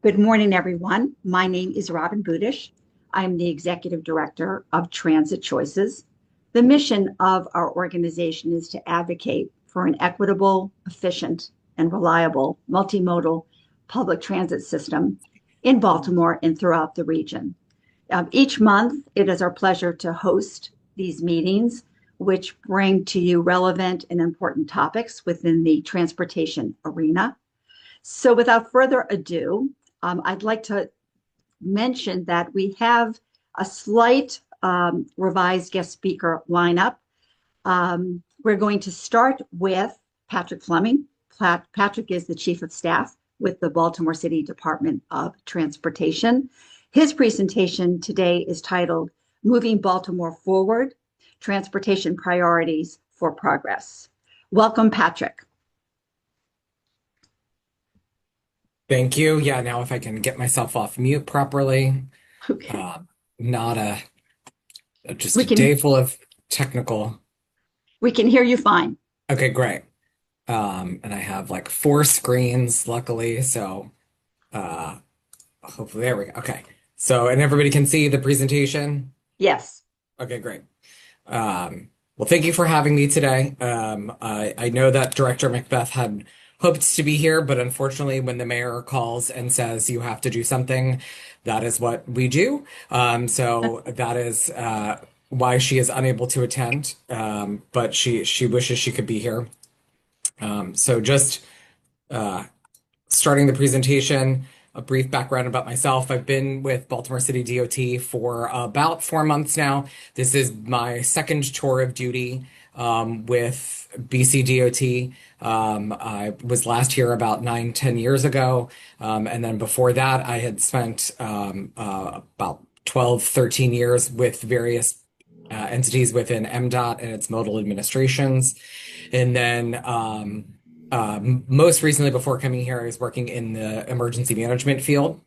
Good morning, everyone. My name is Robin Budish. I'm the Executive Director of Transit Choices. The mission of our organization is to advocate for an equitable, efficient, and reliable multimodal public transit system in Baltimore and throughout the region. Each month, it is our pleasure to host these meetings, which bring to you relevant and important topics within the transportation arena. So without further ado, I'd like to mention that we have a slight revised guest speaker lineup. We're going to start with Patrick Fleming. Patrick is the Chief of Staff with the Baltimore City Department of Transportation. His presentation today is titled Moving Baltimore Forward, Transportation Priorities for Progress. Welcome, Patrick. Thank you. Yeah, now if I can get myself off mute properly. Okay. Not just We a day can full of technical. we can hear you fine. Okay, great. And I have like four screens, luckily, so uh hopefully there we go. Okay. So, and everybody can see the presentation. Yes. Okay, great. Well, thank you for having me today. I know that Director Macbeth had hoped to be here, but unfortunately, when the mayor calls and says you have to do something, that is what we do. So that is why she is unable to attend. But she wishes she could be here. So just starting the presentation, a brief background about myself. I've been with Baltimore City DOT for about 4 months now. This is my second tour of duty with BCDOT. I was last here about 9, 10 years ago. And then before that, I had spent about 12, 13 years with various entities within MDOT and its modal administrations. And then most recently, before coming here, I was working in the emergency management field.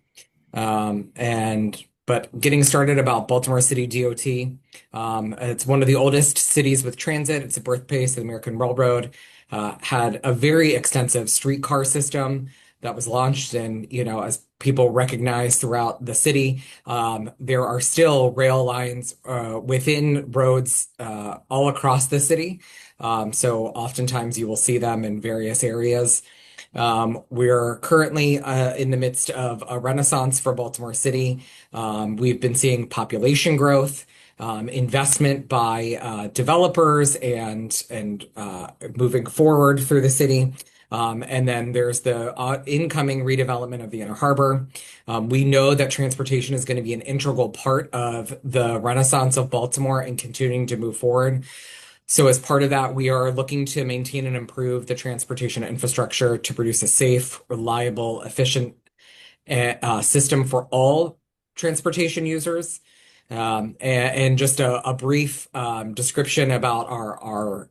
But getting started about Baltimore City DOT, it's one of the oldest cities with transit. It's the birthplace of the American Railroad. Had a very extensive streetcar system that was launched, and as people recognize throughout the city, there are still rail lines within roads all across the city. So oftentimes you will see them in various areas. We're currently in the midst of a renaissance for Baltimore City. We've been seeing population growth, investment by developers, and moving forward through the city. And then there's the incoming redevelopment of the Inner Harbor. We know that transportation is going to be an integral part of the renaissance of Baltimore and continuing to move forward. So as part of that, we are looking to maintain and improve the transportation infrastructure to produce a safe, reliable, efficient system for all transportation users. And just a brief description about our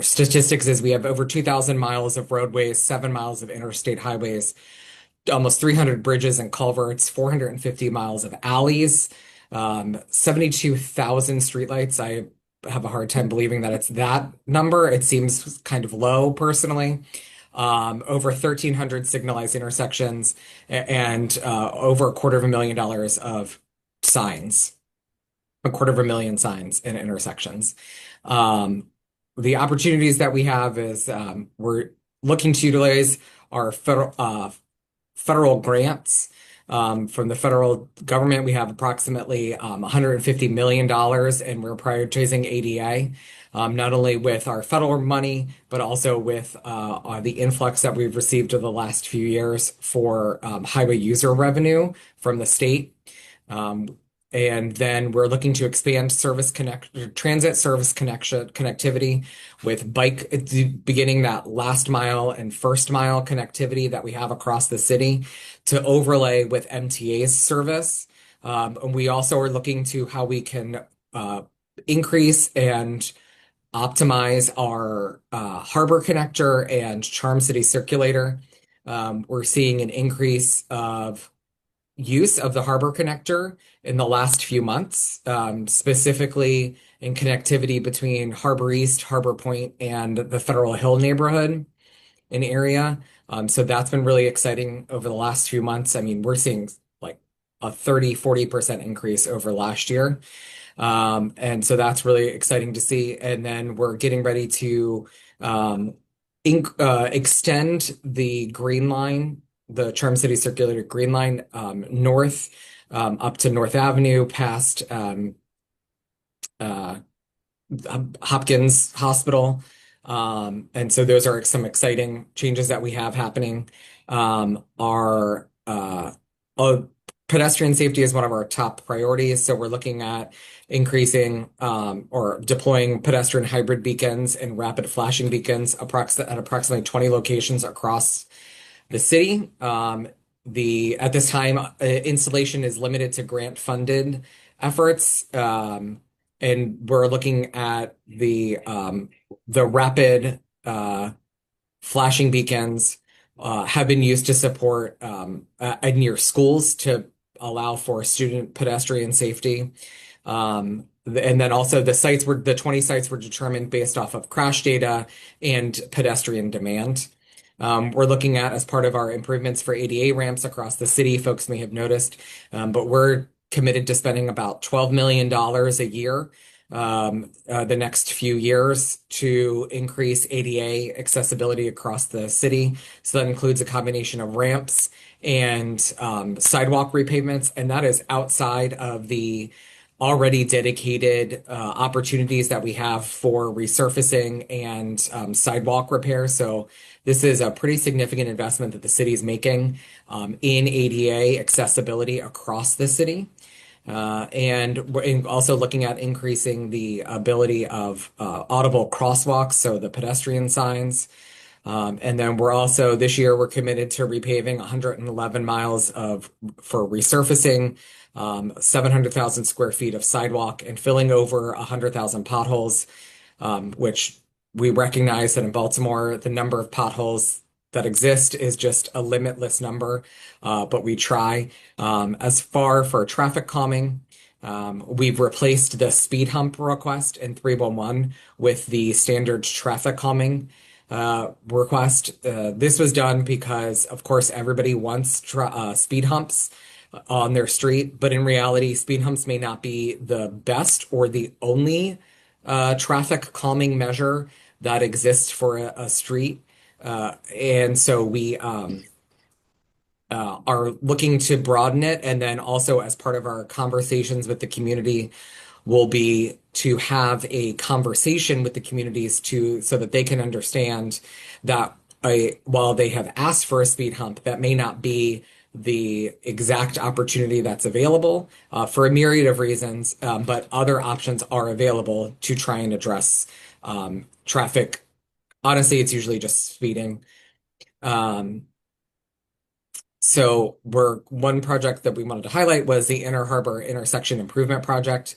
statistics is we have over 2,000 miles of roadways, 7 miles of interstate highways, almost 300 bridges and culverts, 450 miles of alleys, 72,000 streetlights. I have a hard time believing that it's that number. It seems kind of low personally. Over 1,300 signalized intersections and over $250,000 of signs, 250,000 signs in intersections. The opportunities that we have is we're looking to utilize our federal grants. From the federal government, we have approximately $150 million, and we're prioritizing ADA, not only with our federal money, but also with the influx that we've received over the last few years for highway user revenue from the state. And then we're looking to expand transit service connectivity with bike, beginning that last mile and first mile connectivity that we have across the city to overlay with MTA's service. And we also are looking to how we can increase and optimize our harbor connector and Charm City Circulator. We're seeing an increase of use of the harbor connector in the last few months, specifically in connectivity between Harbor East, Harbor Point, and the Federal Hill neighborhood. an area. So that's been really exciting over the last few months. I mean, we're seeing like a 30-40% increase over last year. And so that's really exciting to see. And then we're getting ready to um, extend the Green Line, the Charm City Circulator Green Line, north up to North Avenue, past uh, Hopkins Hospital. And so those are some exciting changes that we have happening. Our pedestrian safety is one of our top priorities. So we're looking at increasing or deploying pedestrian hybrid beacons and rapid flashing beacons at approximately 20 locations across the city. At this time, installation is limited to grant funded efforts. And we're looking at the rapid flashing beacons have been used to support near schools to allow for student pedestrian safety. And then also the 20 sites were determined based off of crash data and pedestrian demand. We're looking at, as part of our improvements for ADA ramps across the city, folks may have noticed, but we're committed to spending about $12 million a year the next few years to increase ADA accessibility across the city. So that includes a combination of ramps and sidewalk repavements, and that is outside of the already dedicated opportunities that we have for resurfacing and sidewalk repair. So this is a pretty significant investment that the city is making in ADA accessibility across the city. And we're also looking at increasing the ability of audible crosswalks, so the pedestrian signs. And then this year, we're committed to repaving 111 miles for resurfacing, 700,000 square feet of sidewalk, and filling over 100,000 potholes, which we recognize that in Baltimore, the number of potholes that exist is just a limitless number, but we try. As far for traffic calming, we've replaced the speed hump request in 311 with the standard traffic calming request. This was done because, of course, everybody wants speed humps on their street, but in reality, speed humps may not be the best or the only traffic calming measure that exists for a street. And so we are looking to broaden it. And then also, as part of our conversations with the community, will be to have a conversation with the communities so that they can understand that while they have asked for a speed hump, that may not be the exact opportunity that's available for a myriad of reasons, but other options are available to try and address traffic. Honestly, it's usually just speeding. So one project that we wanted to highlight was the Inner Harbor Intersection Improvement Project.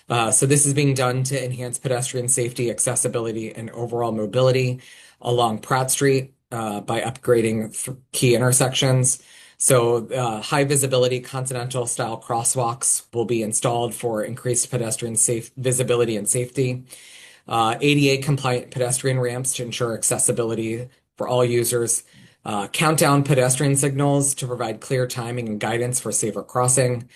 So this is being done to enhance pedestrian safety, accessibility, and overall mobility along Pratt Street by upgrading key intersections. So high visibility continental style crosswalks will be installed for increased pedestrian safe visibility and safety. ADA compliant pedestrian ramps to ensure accessibility for all users. Countdown pedestrian signals to provide clear timing and guidance for safer crossing.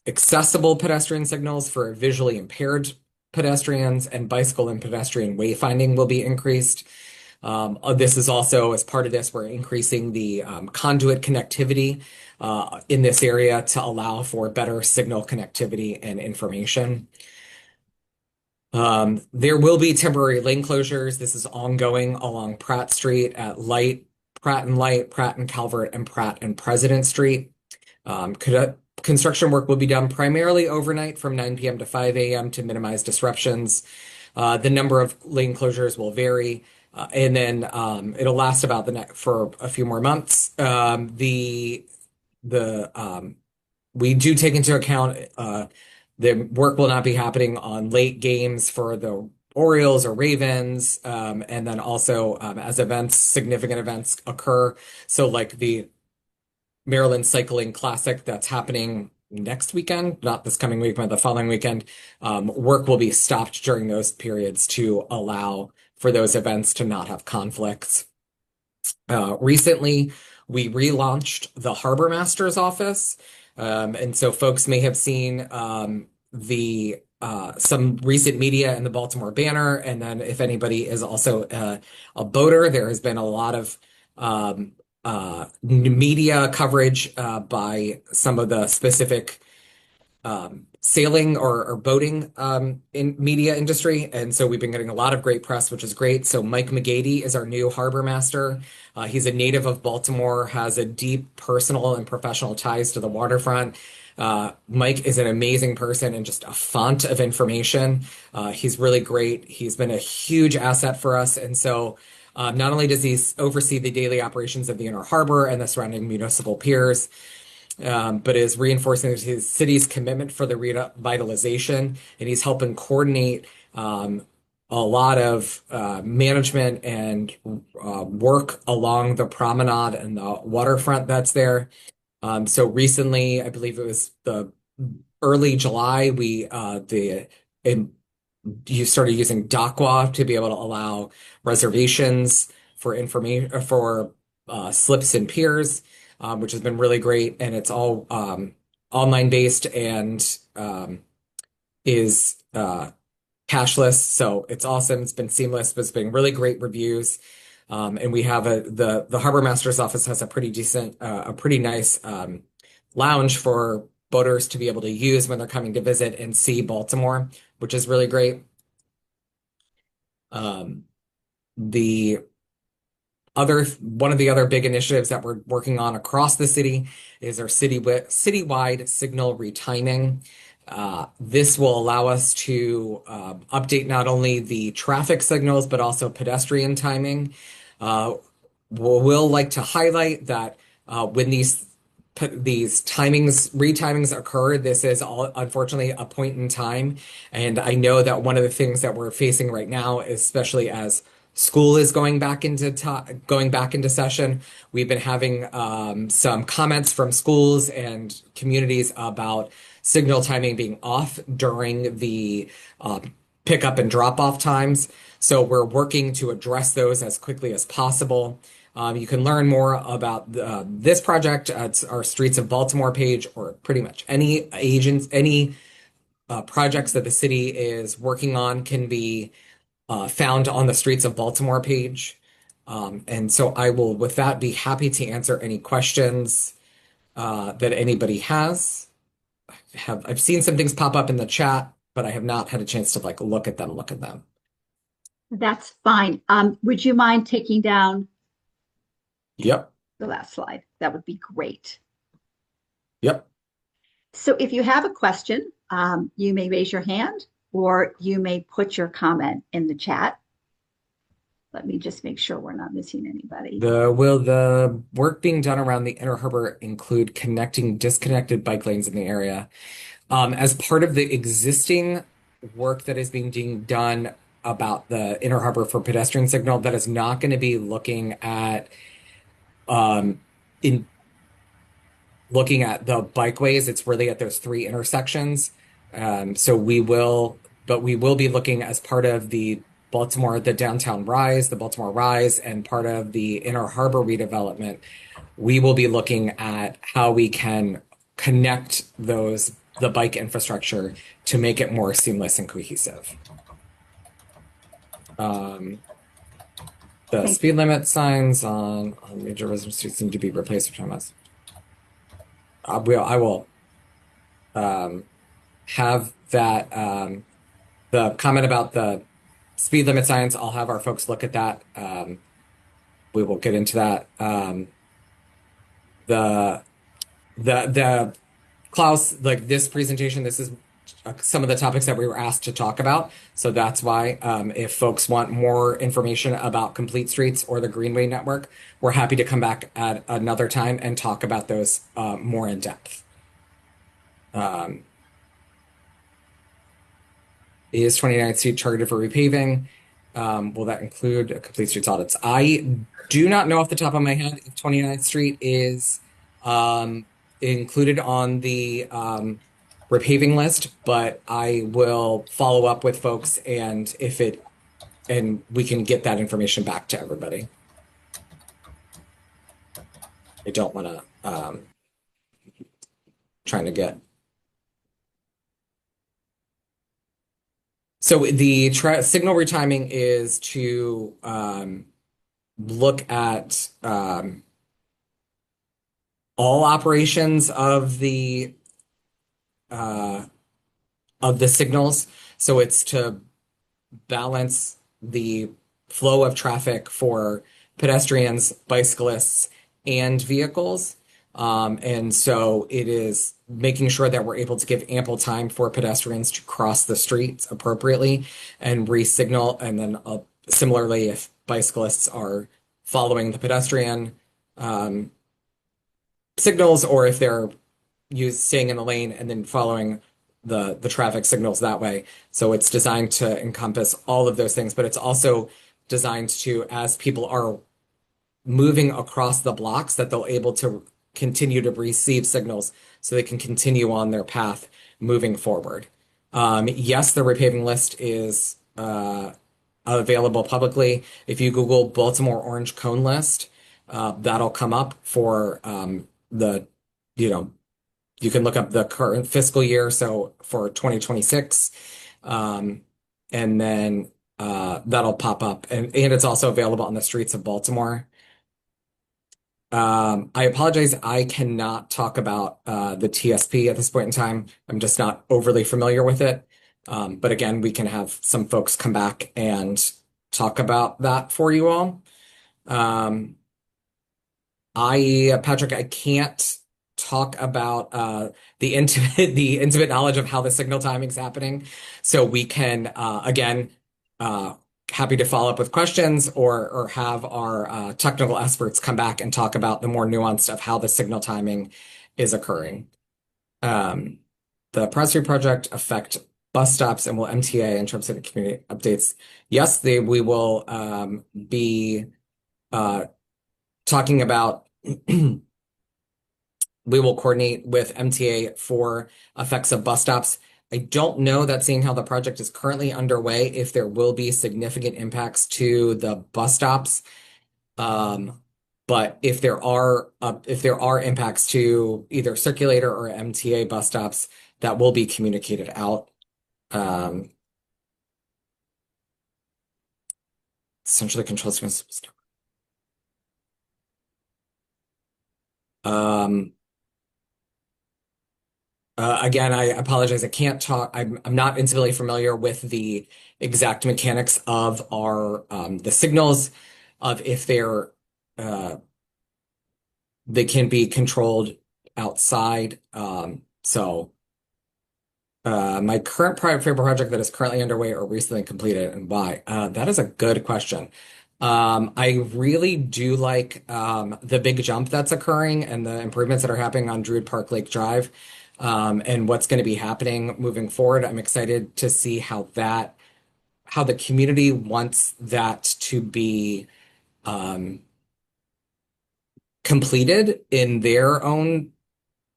Accessible pedestrian signals for visually impaired pedestrians, and bicycle and pedestrian wayfinding will be increased. This is also, as part of this, we're increasing the conduit connectivity in this area to allow for better signal connectivity and information. There will be temporary lane closures. This is ongoing along Pratt Street at Pratt and Light, Pratt and Calvert, and Pratt and President Street. Construction work will be done primarily overnight from 9 p.m. to 5 a.m. to minimize disruptions. The number of lane closures will vary, and then it'll last for a few more months. We do take into account the work will not be happening on late games for the Orioles or Ravens, and then also as significant events occur. So like the Maryland Cycling Classic that's happening next weekend, not this coming week, but the following weekend, work will be stopped during those periods to allow for those events to not have conflicts. Recently, we relaunched the Harbormaster's office. And so folks may have seen the some recent media in the Baltimore Banner. And then if anybody is also a boater, there has been a lot of media coverage by some of the specific sailing or boating in media industry. And so we've been getting a lot of great press, which is great. So Mike McGady is our new harbor master. He's a native of Baltimore, has a deep personal and professional ties to the waterfront. Mike is an amazing person and just a font of information. He's really great. He's been a huge asset for us. And so not only does he oversee the daily operations of the Inner Harbor and the surrounding municipal piers, but is reinforcing his city's commitment for the revitalization, and he's helping coordinate a lot of management and work along the promenade and the waterfront that's there. So recently, I believe it was the early July, you started using DocWa to be able to allow reservations for information for slips and piers, which has been really great, and it's all online based and is cashless, so it's awesome. It's been seamless, but it's been really great reviews. And we have the Harbor Master's office has a pretty decent, a pretty nice lounge for boaters to be able to use when they're coming to visit and see Baltimore, which is really great. The one of the other big initiatives that we're working on across the city is our citywide signal retiming. This will allow us to update not only the traffic signals, but also pedestrian timing. We'll like to highlight that when these retimings occur, this is all unfortunately a point in time. And I know that one of the things that we're facing right now, especially as school is going back into session, we've been having some comments from schools and communities about signal timing being off during the pickup and drop off times. So we're working to address those as quickly as possible. You can learn more about this project at our Streets of Baltimore page, or pretty much any projects that the city is working on can be found on the Streets of Baltimore page. And so I will, with that, be happy to answer any questions that anybody has. I've seen some things pop up in the chat, but I have not had a chance to look at them. That's fine. Would you mind taking down Yep. the last slide? That would be great. Yep. So if you have a question, you may raise your hand or you may put your comment in the chat. Let me just make sure we're not missing anybody. Will the work being done around the Inner Harbor include connecting disconnected bike lanes in the area? As part of the existing work that is being done about the Inner Harbor for pedestrian signal, that is not going to be looking at the bikeways. It's really at those three intersections. So we will be looking as part of the downtown Rise, the Baltimore Rise, and part of the Inner Harbor redevelopment. We will be looking at how we can connect the bike infrastructure to make it more seamless and cohesive. The speed limit signs on major residential streets seem to be replaced with timeless. I will have that the comment about the speed limit signs. I'll have our folks look at that. We will get into that. The Klaus, this presentation, this is some of the topics that we were asked to talk about. So that's why if folks want more information about Complete Streets or the Greenway Network, we're happy to come back at another time and talk about those more in depth. Is 29th Street targeted for repaving? Will that include Complete Streets audits? I do not know off the top of my head if 29th Street is included on the repaving list, but I will follow up with folks, and if it and we can get that information back to everybody. I don't want to trying to get. So the signal retiming is to look at all operations of the signals. So it's to balance the flow of traffic for pedestrians, bicyclists, and vehicles. And so it is making sure that we're able to give ample time for pedestrians to cross the streets appropriately and re-signal. And then similarly, if bicyclists are following the pedestrian signals, or if they're staying in the lane and then following the traffic signals that way. So it's designed to encompass all of those things, but it's also designed to, as people are moving across the blocks, that they'll able to continue to receive signals so they can continue on their path moving forward. Yes, the repaving list is available publicly. If you Google Baltimore Orange Cone List, that'll come up for you know, you can look up the current fiscal year, so for 2026, and then that'll pop up, and it's also available on the streets of Baltimore. I apologize, I cannot talk about the TSP at this point in time. I'm just not overly familiar with it. But again, we can have some folks come back and talk about that for you all. Patrick, I can't talk about the intimate knowledge of how the signal timing is happening. So we can again happy to follow up with questions or have our technical experts come back and talk about the more nuanced of how the signal timing is occurring. The Prosecutor Project affect bus stops and will MTA and Charm City community updates. Yes, we will be talking about we will coordinate with MTA for effects of bus stops. I don't know that, seeing how the project is currently underway, if there will be significant impacts to the bus stops. But if there are impacts to either Circulator or MTA bus stops, that will be communicated out. Essentially controls. Again, I apologize. I can't talk. I'm not intimately familiar with the exact mechanics of our the signals, of if they can be controlled outside. So my current private favorite project that is currently underway or recently completed, and why? That is a good question. I really do like the big jump that's occurring and the improvements that are happening on Druid Park Lake Drive, and what's going to be happening moving forward. I'm excited to see how the community wants that to be completed in their own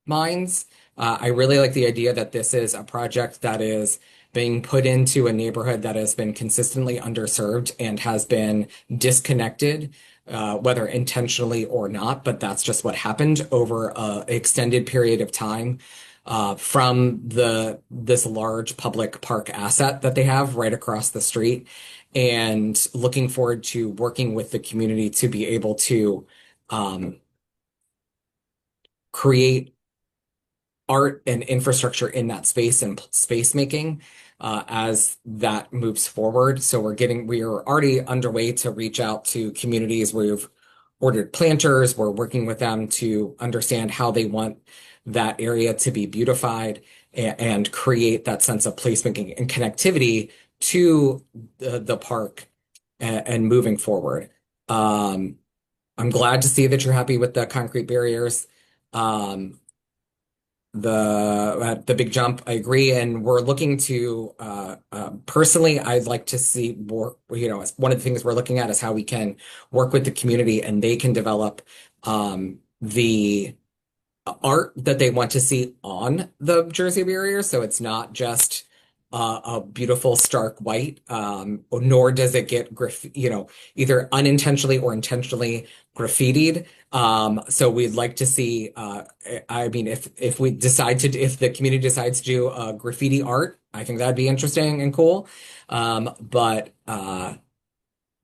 minds. I really like the idea that this is a project that is being put into a neighborhood that has been consistently underserved and has been disconnected, whether intentionally or not, but that's just what happened over an extended period of time, from this large public park asset that they have right across the street. And looking forward to working with the community to be able to create art and infrastructure in that space and space making as that moves forward. So we are already underway to reach out to communities. We've ordered planters. We're working with them to understand how they want that area to be beautified and create that sense of placemaking and connectivity to the park and moving forward. I'm glad to see that you're happy with the concrete barriers. The big jump, I agree, and we're looking to personally, I'd like to see more. One of the things we're looking at is how we can work with the community and they can develop the art that they want to see on the Jersey barrier. So it's not just a beautiful stark white, nor does it get either unintentionally or intentionally graffitied. So we'd like to see, I mean, if the community decides to do graffiti art, I think that'd be interesting and cool. But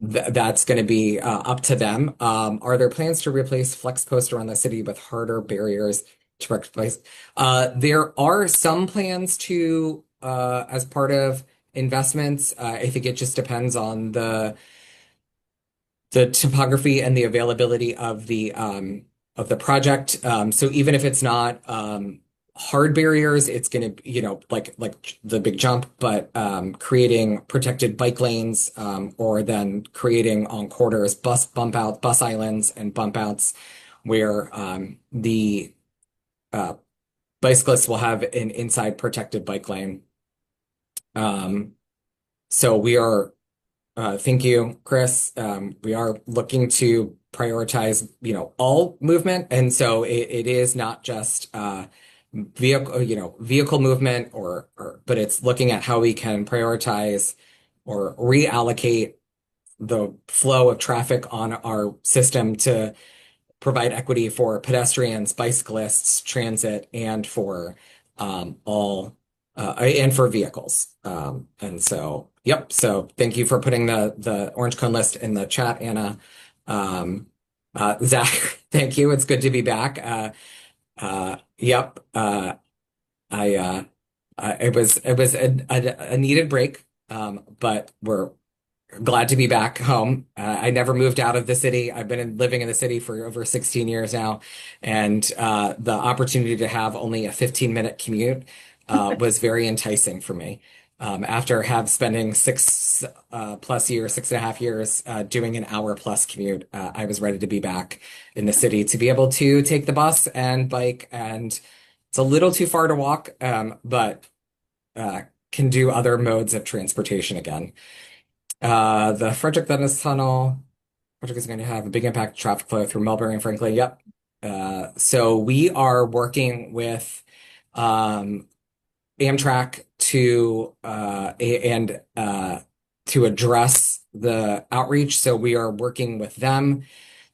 that's going to be up to them. Are there plans to replace flex posts around the city with harder barriers to replace? There are some plans to, as part of investments. I think it just depends on the topography and the availability of the project. So even if it's not hard barriers, it's going to, like the big jump, but creating protected bike lanes, or then creating on corridors bus islands and bump outs where the uh, bicyclists will have an inside protected bike lane. Um, so we are thank you, Chris. We are looking to prioritize, all movement, and so it is not just vehicle movement, but it's looking at how we can prioritize or reallocate the flow of traffic on our system to provide equity for pedestrians, bicyclists, transit, and for all and for vehicles. And so, yep. So thank you for putting the orange cone list in the chat, Anna. Zach, thank you. It's good to be back. Yep. I it was a needed break. But we're glad to be back home. I never moved out of the city. I've been living in the city for over 16 years now, and the opportunity to have only a 15-minute commute was very enticing for me. After spending 6.5 years doing an hour plus commute, I was ready to be back in the city to be able to take the bus and bike, and it's a little too far to walk, but can do other modes of transportation again. The Frederick Douglass Tunnel project is going to have a big impact traffic flow through Mulberry and Franklin. Yep. So we are working with Amtrak to address the outreach. So we are working with them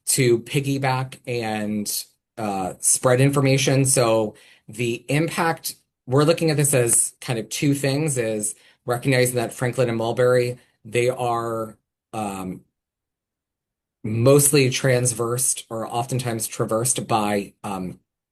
to piggyback and spread information. So the impact, we're looking at this as kind of two things: is recognizing that Franklin and Mulberry, they are mostly transversed or oftentimes traversed by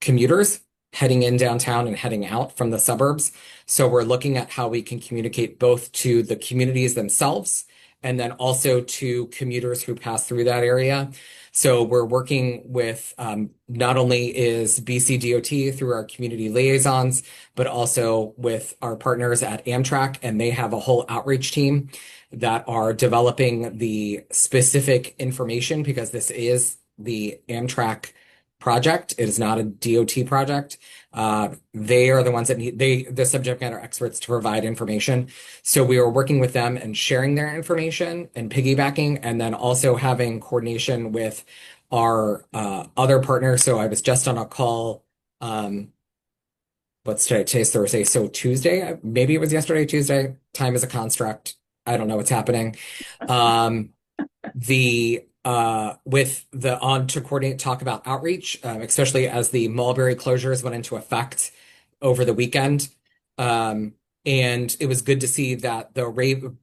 commuters heading in downtown and heading out from the suburbs. So we're looking at how we can communicate both to the communities themselves and then also to commuters who pass through that area. So we're working with not only is BCDOT through our community liaisons, but also with our partners at Amtrak, and they have a whole outreach team that are developing the specific information, because this is the Amtrak project. It is not a DOT project. They are the ones that the subject matter experts to provide information. So we are working with them and sharing their information and piggybacking, and then also having coordination with our other partners. So I was just on a call. What's today? Today's Thursday. So Tuesday, maybe it was yesterday, Tuesday. Time is a construct. I don't know what's happening. To coordinate, talk about outreach, especially as the Mulberry closures went into effect over the weekend. And it was good to see that the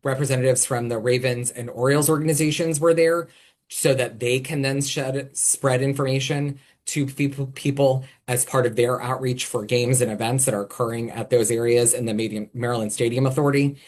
representatives from the Ravens and Orioles organizations were there, so that they can then spread information to people as part of their outreach for games and events that are occurring at those areas in the Maryland Stadium Authority.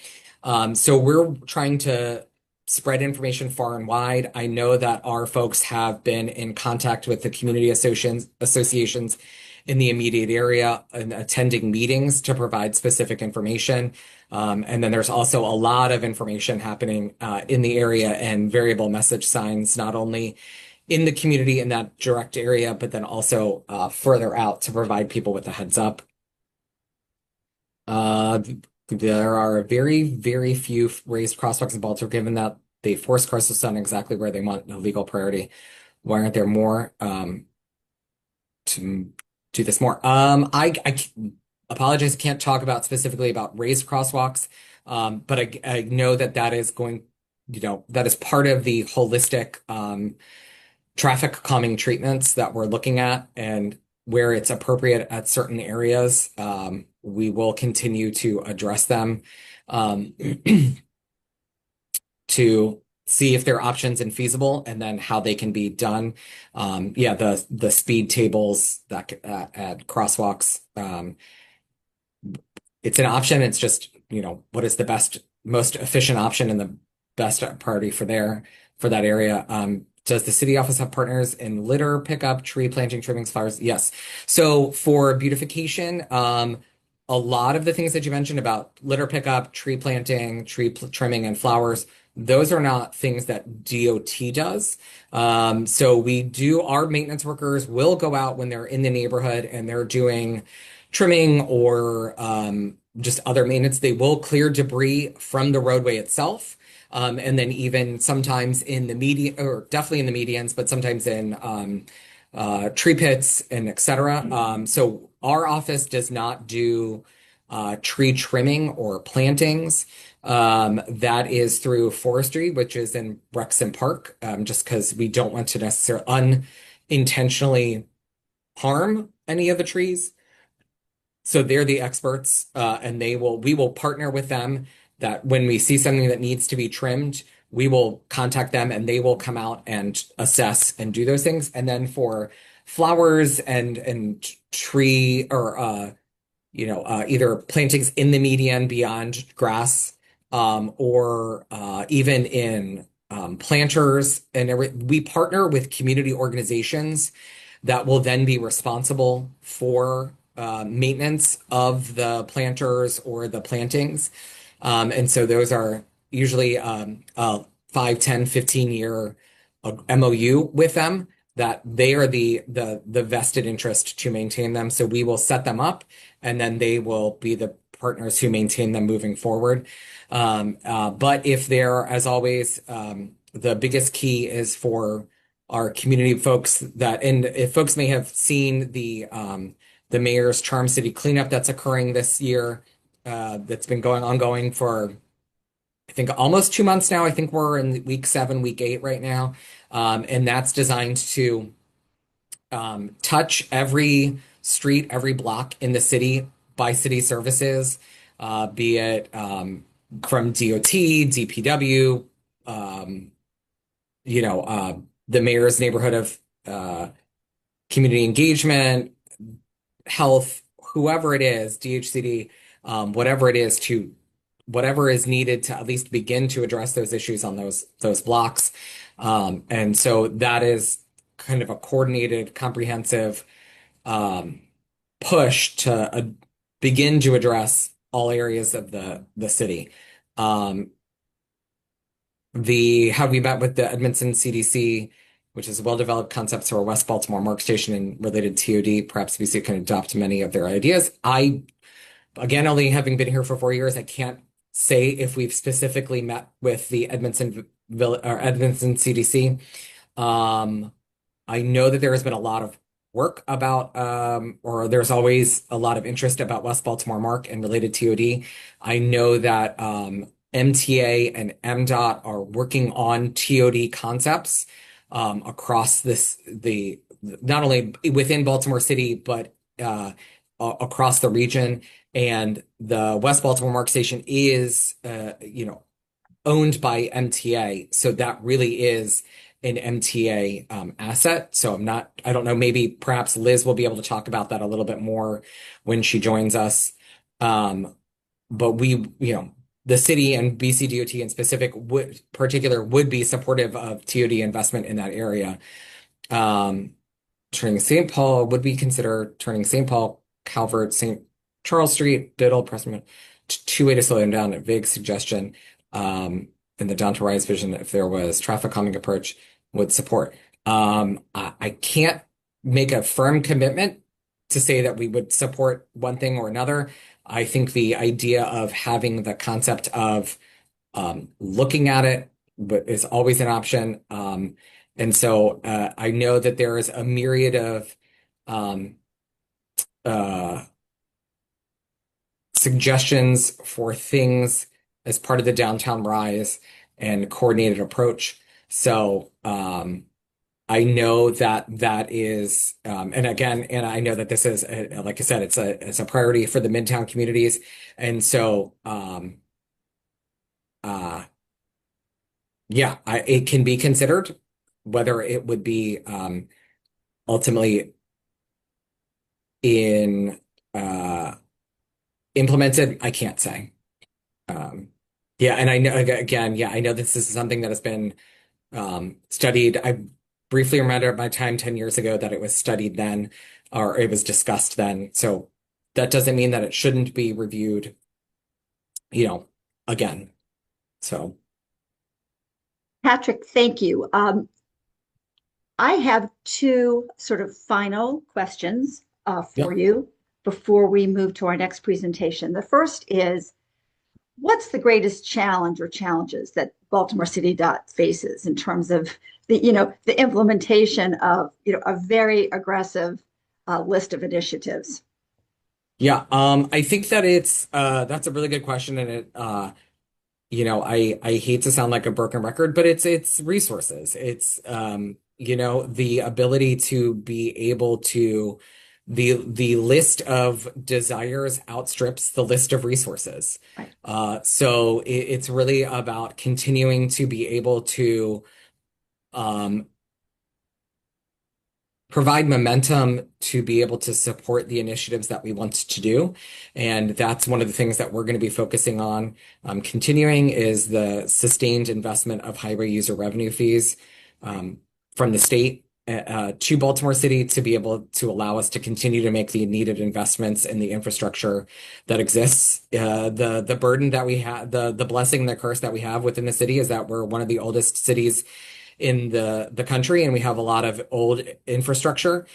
So we're trying to spread information far and wide. I know that our folks have been in contact with the community associations in the immediate area and attending meetings to provide specific information. And then there's also a lot of information happening in the area and variable message signs, not only in the community in that direct area, but then also further out to provide people with a heads up. There are very, very few raised crosswalks in Baltimore, given that they force cars to stand exactly where they want a legal priority. Why aren't there more to do this more? apologize, can't talk about specifically about raised crosswalks, but I know that that is going, that is part of the holistic traffic calming treatments that we're looking at, and where it's appropriate at certain areas, we will continue to address them um, to see if there are options and feasible, and then how they can be done. Yeah, the speed tables that at crosswalks. It's an option. It's just, what is the best, most efficient option and the best priority for that area. Does the city office have partners in litter pickup, tree planting, trimmings, flowers? Yes. So for beautification, a lot of the things that you mentioned about litter pickup, tree planting, trimming, and flowers, those are not things that DOT does. So our maintenance workers will go out when they're in the neighborhood and they're doing trimming or just other maintenance. They will clear debris from the roadway itself. And then even sometimes in the median, or definitely in the medians, but sometimes in tree pits and et cetera. So our office does not do tree trimming or plantings. That is through forestry, which is in Brexton Park, just because we don't want to necessarily unintentionally harm any of the trees. So they're the experts, and we will partner with them, that when we see something that needs to be trimmed, we will contact them and they will come out and assess and do those things. And then for flowers and tree, or either plantings in the median beyond grass, or even in planters we partner with community organizations that will then be responsible for maintenance of the planters or the plantings. And so those are usually 5, 10, 15-year MOU with them, that they are the vested interest to maintain them. So we will set them up, and then they will be the partners who maintain them moving forward. But if there, as always, the biggest key is for our community folks and if folks may have seen the mayor's Charm City cleanup that's occurring this year, that's been ongoing for, I think, almost 2 months now. I think we're in week 7, week 8 right now. And that's designed to touch every street, every block in the city by city services, be it from DOT, DPW, the mayor's neighborhood of community engagement, health, whoever it is, DHCD, whatever is needed to at least begin to address those issues on those blocks. And so that is kind of a coordinated, comprehensive push to begin to address all areas of the city. How we met with the Edmondson CDC, which is a well-developed concept for a West Baltimore MARC station and related TOD. Perhaps BC can adopt many of their ideas. Again, only having been here for 4 years, I can't say if we've specifically met with the Edmondson CDC. I know that there has been a lot of work about, or there's always a lot of interest about West Baltimore MARC and related TOD. I know that MTA and MDOT are working on TOD concepts across not only within Baltimore City, but across the region. And the West Baltimore MARC station is, owned by MTA. So that really is an MTA asset. So I don't know, maybe perhaps Liz will be able to talk about that a little bit more when she joins us. But the city and BCDOT in specific would be supportive of TOD investment in that area. Turning St. Paul, would we consider turning St. Paul, Calvert, St. Charles Street, Biddle, Preston, two-way to slow them down? A vague suggestion in the Down to Rise vision, if there was traffic calming approach, would support. I can't make a firm commitment to say that we would support one thing or another. I think the idea of having the concept of looking at it is always an option. And so I know that there is a myriad of suggestions for things as part of the downtown rise and coordinated approach. So I know that that is, and again, and I know that this is, like I said, it's a priority for the Midtown communities, and so uh, yeah, it can be considered. Whether it would be ultimately in implemented, I can't say. Um, yeah, and I know again, yeah, I know this is something that has been studied. I briefly remember my time 10 years ago that it was studied then, or it was discussed then. So that doesn't mean that it shouldn't be reviewed, you know, again. So Patrick, thank you. I have two sort of final questions yeah, for you before we move to our next presentation. The first is, what's the greatest challenge or challenges that Baltimore City Dot faces in terms of the implementation of a very aggressive list of initiatives? yeah. I think that it's that's a really good question, and it I hate to sound like a broken record, but it's resources. It's the ability to be able to the list of desires outstrips the list of resources. Right. So it's really about continuing to be able to um, provide momentum to be able to support the initiatives that we want to do. And that's one of the things that we're going to be focusing on continuing is the sustained investment of highway user revenue fees from the state to Baltimore City to be able to allow us to continue to make the needed investments in the infrastructure that exists. The burden that we have, the blessing and the curse that we have within the city is that we're one of the oldest cities in the country, and we have a lot of old infrastructure,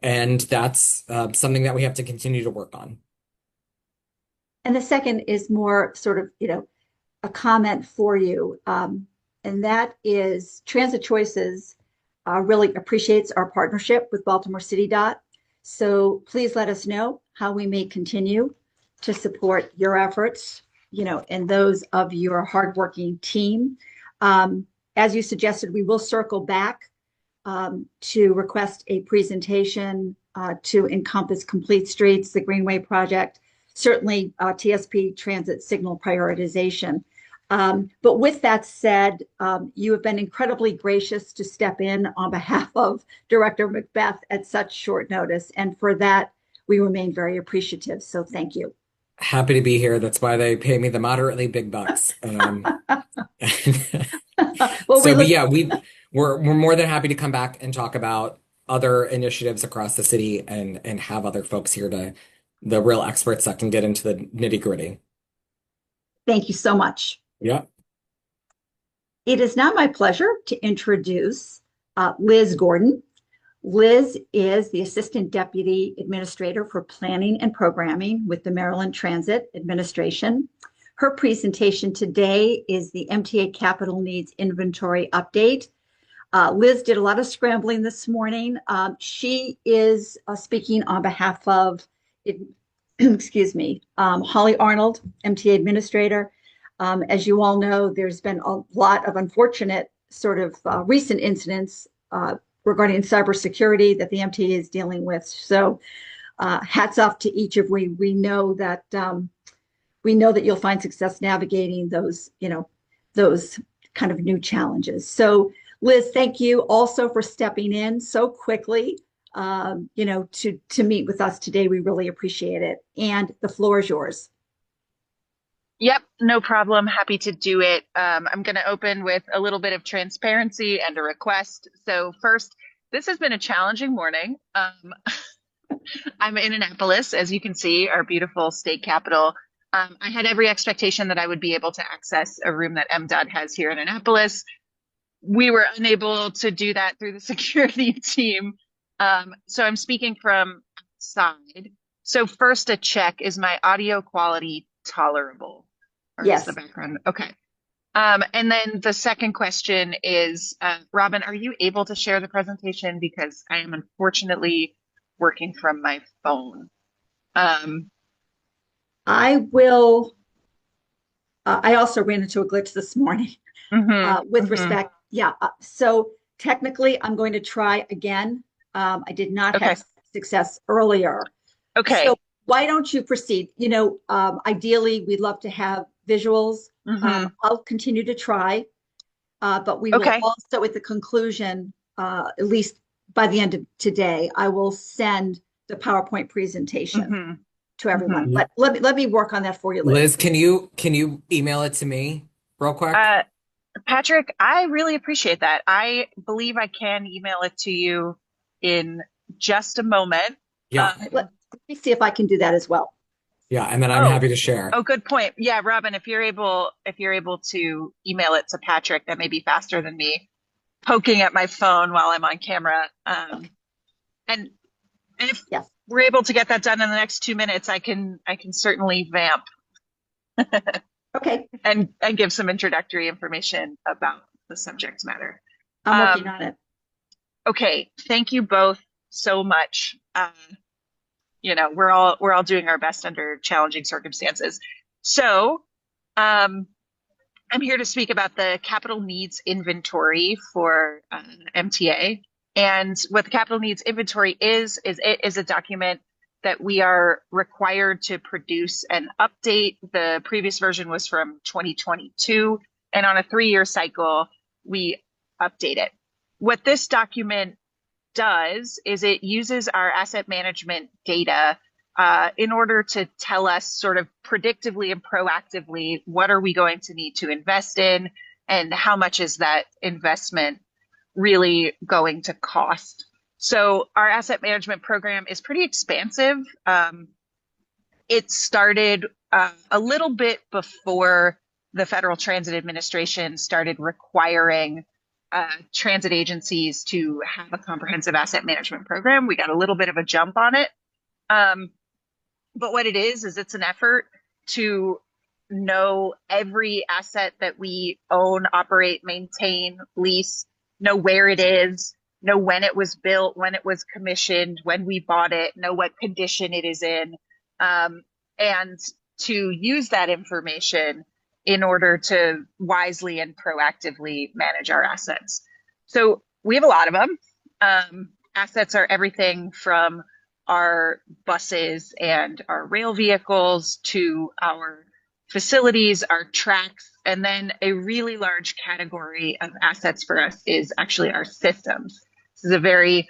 and that's something that we have to continue to work on. And the second is more sort of, a comment for you. And that is Transit Choices really appreciates our partnership with Baltimore City Dot. So please let us know how we may continue to support your efforts, and those of your hardworking team. As you suggested, we will circle back to request a presentation to encompass Complete Streets, the Greenway Project, certainly TSP transit signal prioritization. But with that said, you have been incredibly gracious to step in on behalf of Director Macbeth at such short notice. And for that, we remain very appreciative. So thank you. Happy to be here. That's why they pay me the moderately big bucks. Well, we So, but look yeah, we're more than happy to come back and talk about other initiatives across the city and have other folks here to the real experts that can get into the nitty gritty. Thank you so much. Yeah. It is now my pleasure to introduce Liz Gordon. Liz is the Assistant Deputy Administrator for Planning and Programming with the Maryland Transit Administration. Her presentation today is the MTA Capital Needs Inventory Update. Liz did a lot of scrambling this morning. She is speaking on behalf of, excuse me, Holly Arnold, MTA Administrator. As you all know, there's been a lot of unfortunate sort of recent incidents regarding cybersecurity that the MTA is dealing with. So hats off to each of we know that you'll find success navigating those kind of new challenges. So Liz, thank you also for stepping in so quickly, to meet with us today. We really appreciate it. And the floor is yours. Yep, no problem. Happy to do it. I'm going to open with a little bit of transparency and a request. So first, this has been a challenging morning. I'm in Annapolis, as you can see, our beautiful state capital. I had every expectation that I would be able to access a room that MDOT has here in Annapolis. We were unable to do that through the security team. So I'm speaking from outside. So first, a check, is my audio quality tolerable? Or is the Yes. background? Okay. And then the second question is, Robin, are you able to share the presentation? Because I am unfortunately working from my phone. I will, I also ran into a glitch this morning with respect. Yeah. So technically, I'm going to try again. I did not Okay. have success earlier. Okay. So why don't you proceed? Ideally, we'd love to have visuals. I'll continue to try, but we will Okay. also, at the conclusion, at least by the end of today, I will send the PowerPoint presentation to everyone. But let me work on that for you, Liz. Liz, can you email it to me real quick? Patrick, I really appreciate that. I believe I can email it to you in just a moment. Yeah. Let me see if I can do that as well. Yeah, and then I'm happy to share. Oh, good point. Yeah, Robin, if you're able to email it to Patrick, that may be faster than me poking at my phone while I'm on camera. And if we're able to get that done in the next 2 minutes, I can certainly vamp. Okay. And give some introductory information about the subject matter. I'm working on it. Okay, thank you both so much. We're all doing our best under challenging circumstances. So, I'm here to speak about the capital needs inventory for MTA. And what the capital needs inventory is a document that we are required to produce and update. The previous version was from 2022, and on a 3-year cycle, we update it. What this document does is it uses our asset management data in order to tell us sort of predictively and proactively what are we going to need to invest in and how much is that investment really going to cost. So our asset management program is pretty expansive. It started a little bit before the Federal Transit Administration started requiring transit agencies to have a comprehensive asset management program. We got a little bit of a jump on it. But what it is it's an effort to know every asset that we own, operate, maintain, lease, know where it is, know when it was built, when it was commissioned, when we bought it, know what condition it is in, and to use that information in order to wisely and proactively manage our assets. So we have a lot of them. Assets are everything from our buses and our rail vehicles to our facilities, our tracks, and then a really large category of assets for us is actually our systems. This is a very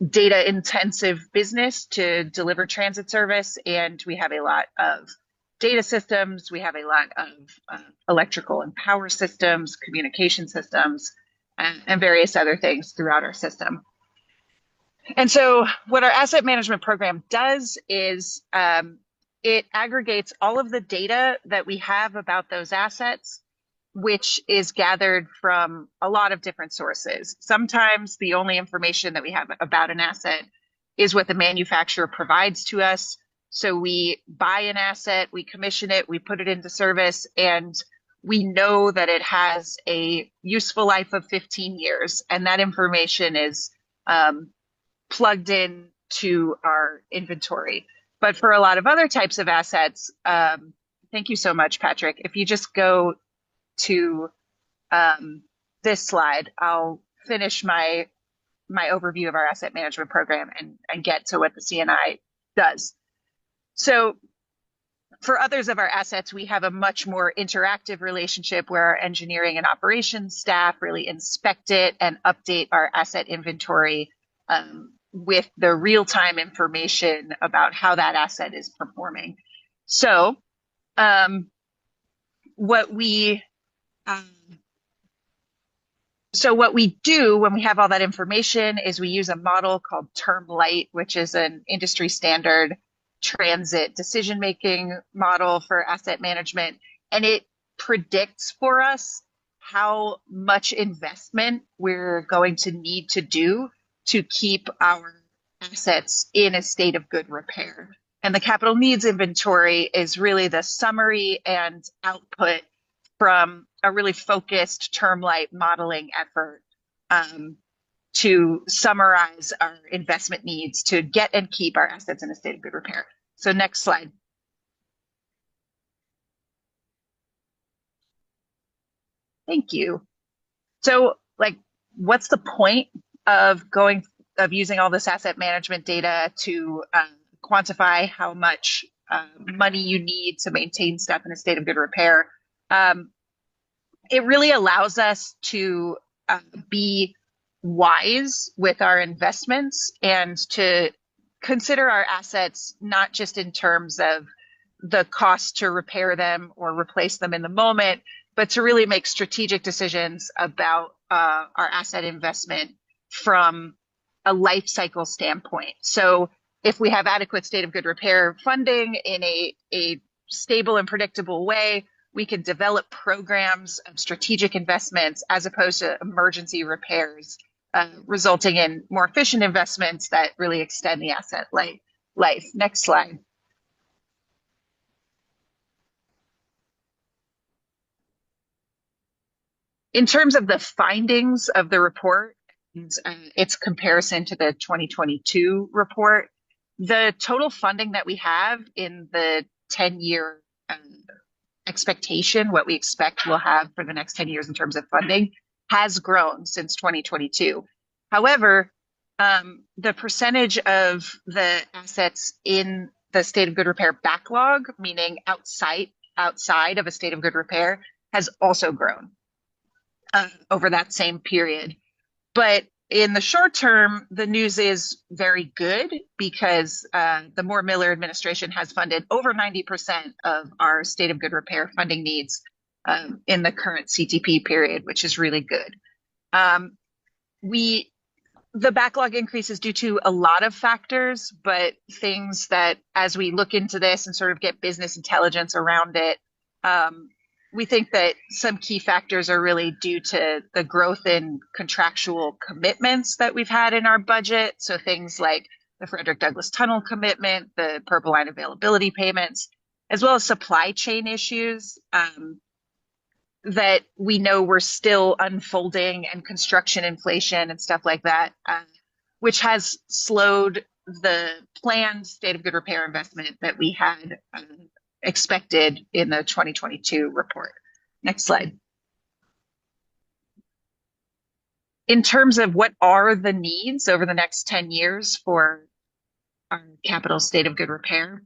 data intensive business to deliver transit service, and we have a lot of data systems. We have a lot of electrical and power systems, communication systems, and various other things throughout our system. And so what our asset management program does is it aggregates all of the data that we have about those assets, which is gathered from a lot of different sources. Sometimes the only information that we have about an asset is what the manufacturer provides to us. So we buy an asset, we commission it, we put it into service, and we know that it has a useful life of 15 years. And that information is plugged in to our inventory. But for a lot of other types of assets, thank you so much, Patrick. If you just go to this slide, I'll finish my overview of our asset management program and get to what the CNI does. So for others of our assets, we have a much more interactive relationship where our engineering and operations staff really inspect it and update our asset inventory with the real-time information about how that asset is performing. So what we do when we have all that information is we use a model called Term Light, which is an industry standard transit decision-making model for asset management. And it predicts for us how much investment we're going to need to do to keep our assets in a state of good repair. And the capital needs inventory is really the summary and output from a really focused Term Light modeling effort to summarize our investment needs to get and keep our assets in a state of good repair. So next slide. Thank you. So, like, what's the point of using all this asset management data to quantify how much money you need to maintain stuff in a state of good repair? It really allows us to be wise with our investments and to consider our assets not just in terms of the cost to repair them or replace them in the moment, but to really make strategic decisions about our asset investment from a life cycle standpoint. So if we have adequate state of good repair funding in a stable and predictable way, we can develop programs of strategic investments as opposed to emergency repairs, resulting in more efficient investments that really extend the asset life. Next slide. In terms of the findings of the report and its comparison to the 2022 report, the total funding that we have in the 10-year expectation, what we expect we'll have for the next 10 years in terms of funding, has grown since 2022. However, the percentage of the assets in the state of good repair backlog, meaning outside of a state of good repair, has also grown over that same period. But in the short term, the news is very good because the Moore Miller administration has funded over 90% of our state of good repair funding needs in the current CTP period, which is really good. The backlog increase is due to a lot of factors, but things that as we look into this and sort of get business intelligence around it, we think that some key factors are really due to the growth in contractual commitments that we've had in our budget. So things like the Frederick Douglass Tunnel commitment, the Purple Line availability payments, as well as supply chain issues that we know we're still unfolding, and construction inflation and stuff like that, which has slowed the planned state of good repair investment that we had expected in the 2022 report. Next slide. In terms of what are the needs over the next 10 years for our capital state of good repair,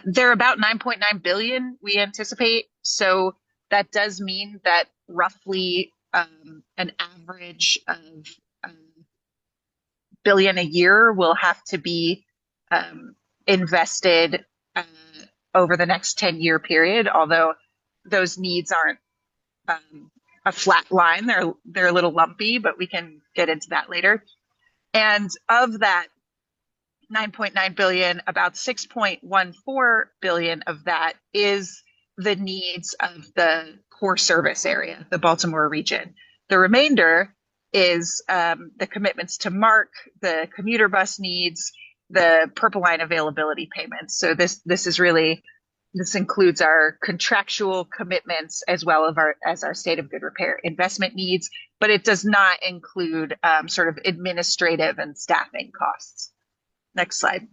they're about 9.9 billion we anticipate. So that does mean that roughly an average of billion a year will have to be invested over the next 10-year period, although those needs aren't a flat line. They're a little lumpy, but we can get into that later. And of that 9.9 billion, about 6.14 billion of that is the needs of the core service area, the Baltimore region. The remainder is the commitments to MARC, the commuter bus needs, the Purple Line availability payments. So this includes our contractual commitments as well as our state of good repair investment needs, but it does not include sort of administrative and staffing costs. Next slide.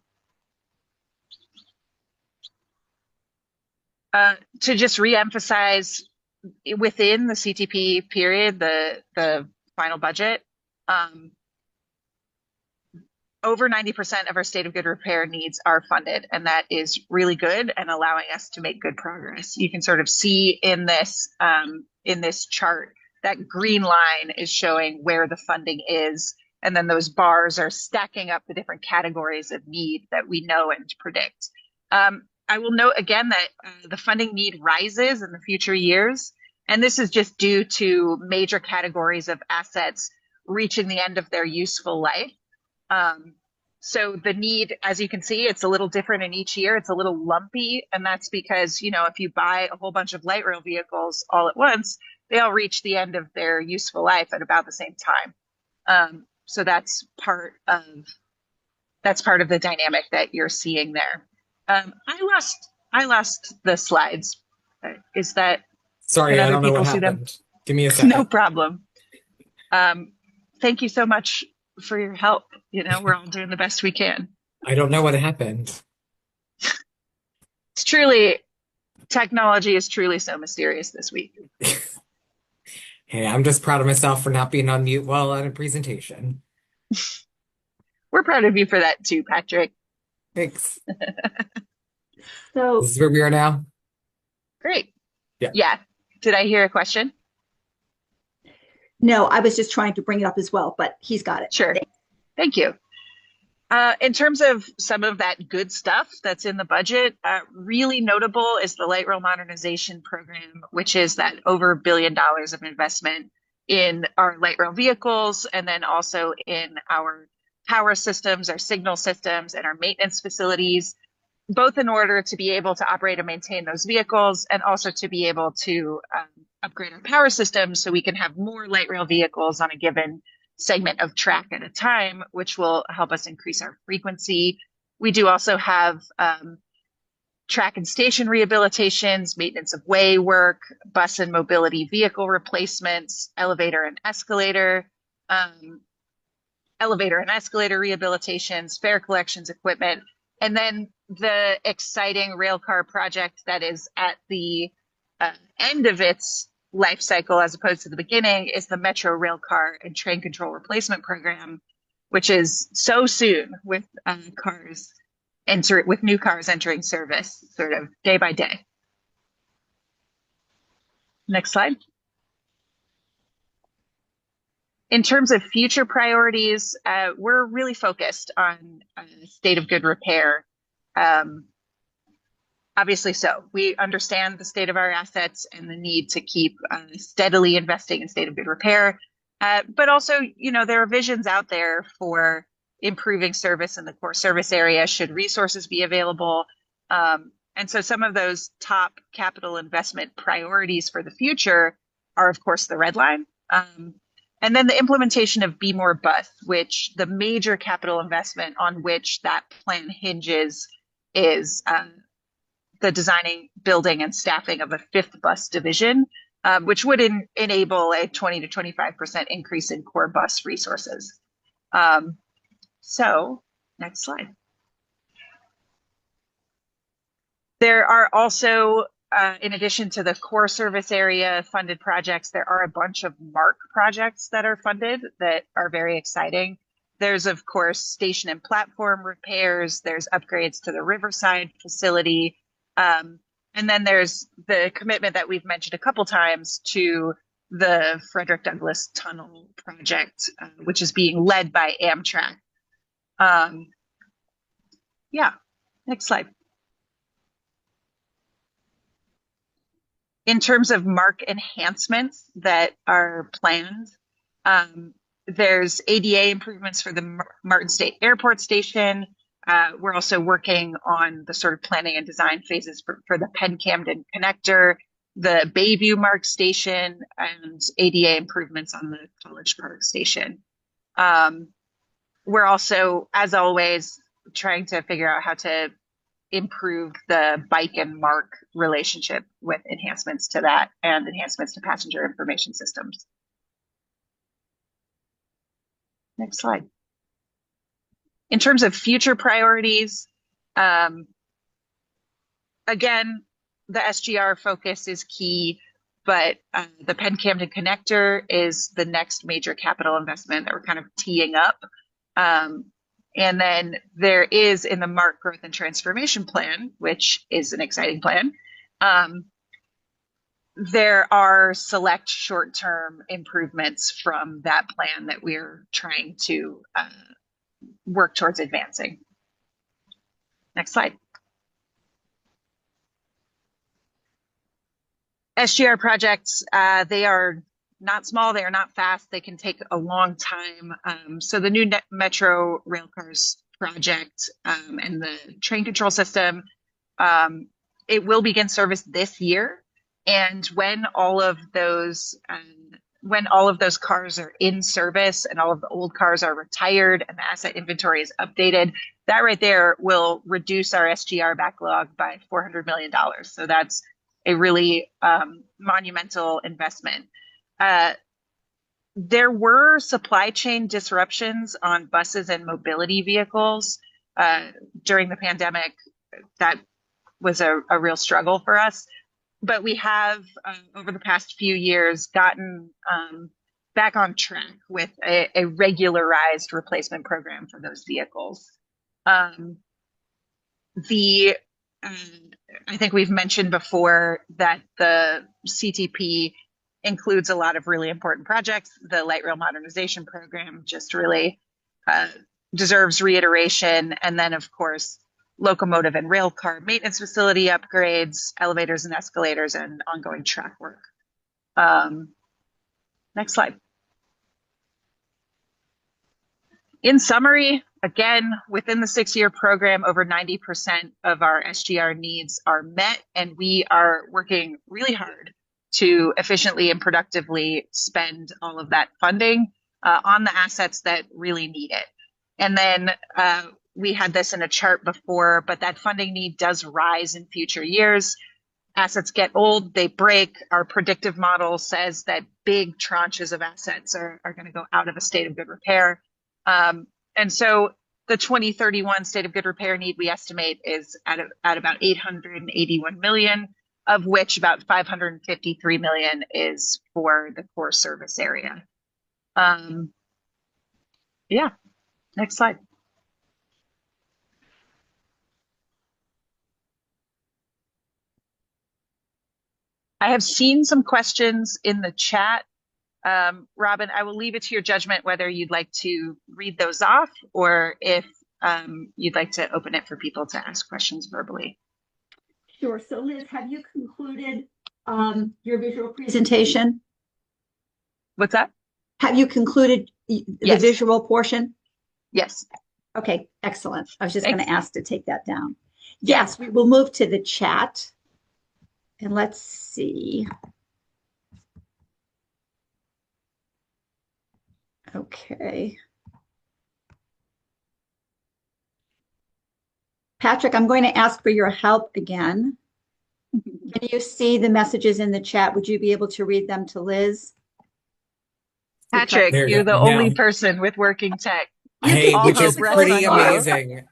To just reemphasize, within the CTP period, the final budget, over 90% of our state of good repair needs are funded, and that is really good and allowing us to make good progress. You can sort of see in this chart that green line is showing where the funding is, and then those bars are stacking up the different categories of need that we know and predict. I will note again that the funding need rises in the future years, and this is just due to major categories of assets reaching the end of their useful life. So the need, as you can see, it's a little different in each year. It's a little lumpy, and that's because, if you buy a whole bunch of light rail vehicles all at once, they all reach the end of their useful life at about the same time. So that's part of the dynamic that you're seeing there. I lost the slides. Is that? Sorry, I don't know what happened. Give me a second. No problem. Thank you so much for your help. We're all doing the best we can. I don't know what happened. Technology is truly so mysterious this week. Hey, I'm just proud of myself for not being on mute while on a presentation. We're proud of you for that too, Patrick. Thanks. So This is where we are now? Great. Yeah. Yeah. Did I hear a question? no, I was just trying to bring it up as well, but he's got it. Sure. Thank you. In terms of some of that good stuff that's in the budget, really notable is the light rail modernization program, which is that over $1 billion of investment in our light rail vehicles, and then also in our power systems, our signal systems, and our maintenance facilities, both in order to be able to operate and maintain those vehicles, and also to be able to upgrade our power systems so we can have more light rail vehicles on a given segment of track at a time, which will help us increase our frequency. We do also have track and station rehabilitations, maintenance of way work, bus and mobility vehicle replacements, um, elevator and escalator rehabilitations, fare collections equipment, and then the exciting rail car project that is at the end of its life cycle as opposed to the beginning is the Metro Rail Car and Train Control Replacement Program, which is so soon with with new cars entering service sort of day by day. Next slide. In terms of future priorities, we're really focused on state of good repair. Obviously so. We understand the state of our assets and the need to keep steadily investing in state of good repair. But also, there are visions out there for improving service in the core service area should resources be available. And so some of those top capital investment priorities for the future are, of course, the Red Line. And then the implementation of Be More Bus, which the major capital investment on which that plan hinges is the designing, building, and staffing of a fifth bus division, which would enable a 20 to 25% increase in core bus resources. So, next slide. There are also, in addition to the core service area funded projects, there are a bunch of MARC projects that are funded that are very exciting. There's, of course, station and platform repairs. There's upgrades to the Riverside facility. And then there's the commitment that we've mentioned a couple times to the Frederick Douglass Tunnel project, which is being led by Amtrak. Yeah, next slide. In terms of MARC enhancements that are planned, there's ADA improvements for the Martin State Airport Station. We're also working on the sort of planning and design phases for the Penn Camden connector, the Bayview MARC station, and ADA improvements on the College Park station. We're also, as always, trying to figure out how to improve the bike and MARC relationship with enhancements to that and enhancements to passenger information systems. Next slide. In terms of future priorities, again, the SGR focus is key, but the Penn Camden connector is the next major capital investment that we're kind of teeing up. And then there is in the MARC Growth and Transformation Plan, which is an exciting plan, there are select short-term improvements from that plan that we're trying to work towards advancing. Next slide. SGR projects, they are not small, they are not fast, they can take a long time. So the new Metro Railcars project and the train control system, it will begin service this year. And when all of those cars are in service and all of the old cars are retired and the asset inventory is updated, that right there will reduce our SGR backlog by $400 million. So that's a really monumental investment. There were supply chain disruptions on buses and mobility vehicles during the pandemic. That was a real struggle for us. but we have over the past few years gotten back on track with a regularized replacement program for those vehicles. Um, the I think we've mentioned before that the CTP includes a lot of really important projects. The light rail modernization program just really deserves reiteration. And then, of course, locomotive and rail car maintenance facility upgrades, elevators and escalators, and ongoing track work. Next slide. In summary, again, within the 6-year program, over 90% of our SGR needs are met, and we are working really hard to efficiently and productively spend all of that funding on the assets that really need it. And then we had this in a chart before, but that funding need does rise in future years. Assets get old, they break. Our predictive model says that big tranches of assets are going to go out of a state of good repair. And so the 2031 state of good repair need we estimate is at about 881 million, of which about 553 million is for the core service area. Yeah, next slide. I have seen some questions in the chat. Robin, I will leave it to your judgment whether you'd like to read those off or if you'd like to open it for people to ask questions verbally. Sure. So Liz, have you concluded your visual presentation? What's that? Have you concluded the visual portion? Yes. Okay, excellent. I was just Thanks. going to ask to take that down. Yes, we will move to the chat. And let's see. Okay. Patrick, I'm going to ask for your help again. Can you see the messages in the chat? Would you be able to read them to Liz? Patrick, you're the only person with working tech. Hey, which is pretty on you. amazing.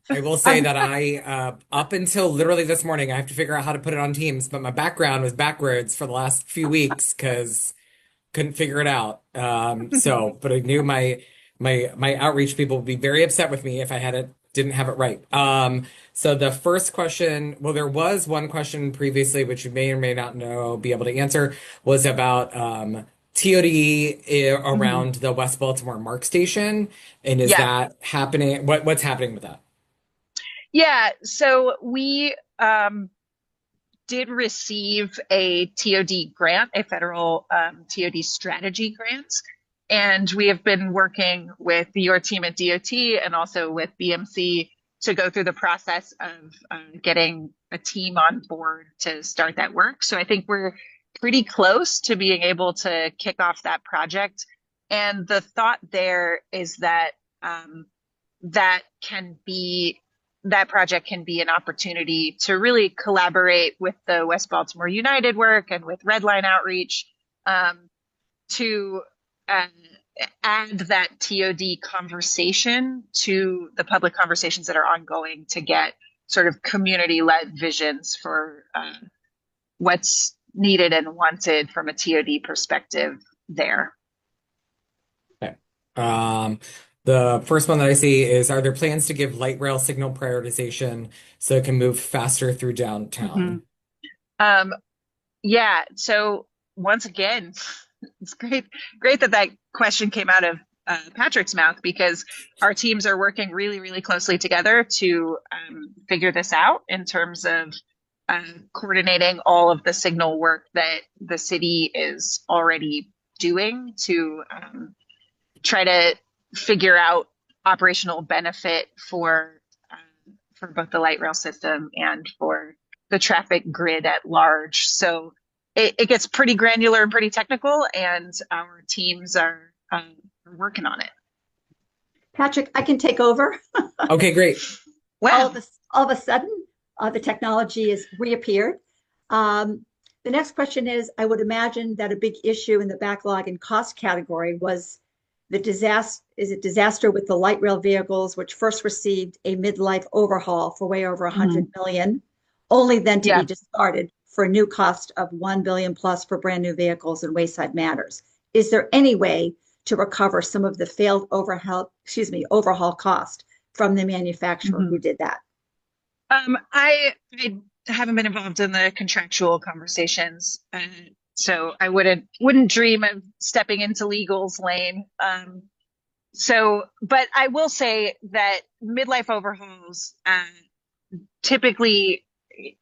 I will say that I, up until literally this morning, I have to figure out how to put it on Teams, but my background was backwards for the last few weeks because couldn't figure it out. But I knew my outreach people would be very upset with me if I didn't have it right. So the first question, well, there was one question previously, which you may or may not be able to answer, was about TOD around the West Baltimore MARC station. And is that happening? What's happening with that? Yeah, so we did receive a TOD grant, a federal TOD strategy grant. And we have been working with your team at DOT and also with BMC to go through the process of getting a team on board to start that work. So I think we're pretty close to being able to kick off that project. And the thought there is that that project can be an opportunity to really collaborate with the West Baltimore United work and with Redline Outreach to add that TOD conversation to the public conversations that are ongoing to get sort of community-led visions for what's needed and wanted from a TOD perspective there. Okay. The first one that I see is, are there plans to give light rail signal prioritization so it can move faster through downtown? Yeah, so once again, it's great that question came out of Patrick's mouth, because our teams are working really, really closely together to figure this out in terms of coordinating all of the signal work that the city is already doing to try to figure out operational benefit for both the light rail system and for the traffic grid at large. So it gets pretty granular and pretty technical, and our teams are working on it. Patrick, I can take over. Okay, great. Wow. All of a sudden, the technology has reappeared. The next question is, I would imagine that a big issue in the backlog and cost category was the disaster with the light rail vehicles, which first received a midlife overhaul for way over 100 million, only then to be discarded for a new cost of $1 billion plus for brand new vehicles and wayside matters. Is there any way to recover some of the failed overhaul cost from the manufacturer who did that? I haven't been involved in the contractual conversations, so I wouldn't dream of stepping into legal's lane. But I will say that midlife overhauls, typically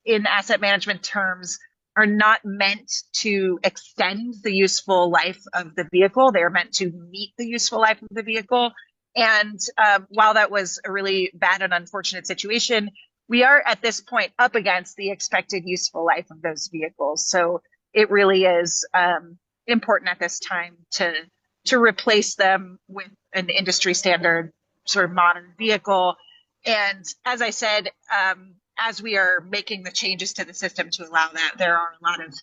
in asset management terms, are not meant to extend the useful life of the vehicle. They're meant to meet the useful life of the vehicle. And while that was a really bad and unfortunate situation, we are at this point up against the expected useful life of those vehicles. So it really is important at this time to replace them with an industry standard sort of modern vehicle. And as I said, as we are making the changes to the system to allow that, there are a lot of